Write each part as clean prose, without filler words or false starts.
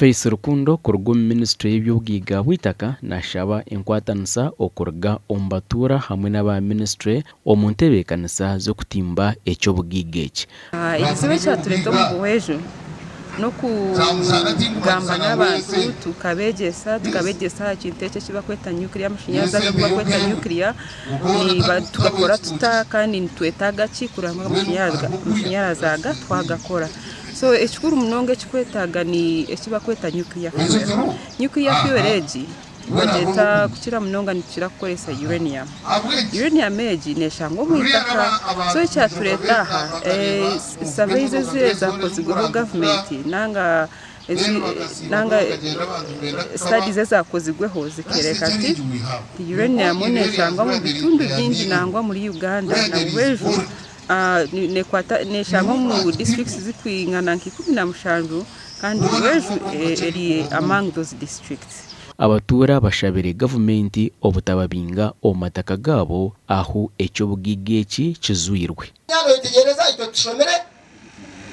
Face Rukundo kuruga Ministry y'Ubwiga bw'itaka nashaba inkwatanisa okuruga Abatuura hamwe n'aba Ministry omuntebekanisa zo kutimba ekyo bugigeki. Ikizibu cyatureta mu Buhweju no kugamba n'abantu tukabegesa kintu kiba kweta nuclear amashinyarazi agakuba kweta nuclear tugakora tuta kandi nitwetaga kikuranga amashinyarazi aga twagakora. So ekikuru munonga ekikwetaga ni ekiba kweta nuclear fuel. Nuclear fuel egi bageta kukira munonga nikira kukoresa uranium. Uranium egi neshango mwitaka. So ekyatureta aha surveys zakozigweho government nanga studies zakozigweho zikereka ati uranium neshango mu bitundu byingi nangwa muri Uganda na Buhweju neshanga mu districts zikwingana nk'17 kandi Buhweju eri among those districts. Abatuura bashabire government obutababinga omataka gabo aho ekyo bugigeki kizwirwe. Nyalo itegereza ito tushomere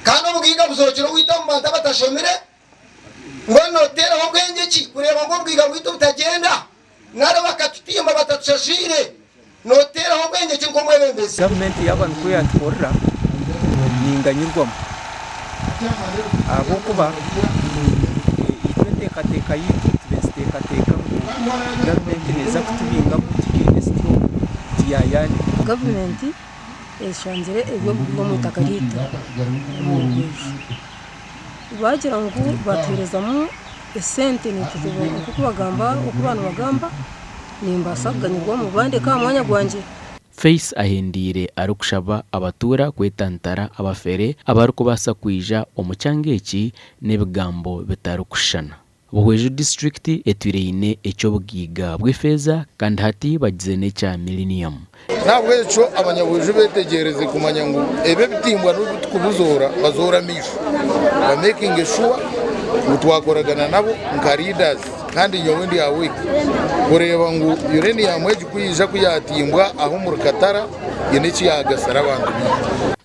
kandi obugiga buzokiro wita mu bantu batashomere ngono tera obwenge ki kureba ngo bwiga bwito butagenda naro bakatutimba batatushashire notera obwenge ki ngo mwebembese. Government y'abantu kuyatwora ninganyirwamu abo kuba iteka yitu teka government neza kutubinga mutigene stro tiyayani government eshanzire ebyo mu takarita bagira ngo baterezamo esente nituvuga kuko bagamba ukubana bagamba nimbasaganyirwa mu bande ka mwanya gwanje. Face ahendire arukushaba Abatuura kwetantara abafere abarukubasa kwija omucyangeki n'ebigambo bitarukushana. Buhweju district etwireine ekyo bugiga bw'efeza kandi hati bagize n'ecya Uranium. Ntabwo eco abanyabuhweju betegereze kumanya ngo ebe bitimbwa n'ubukubuzora bazora misho ba making sure utwakoragana nabo nka leaders kandi nyowe ndi awe kureba ngo uranium egi kuyija kuyatimbwa aho mu Katara yeneki yagasara abantu.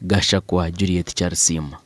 Gashakwa Juliet Charles Sima.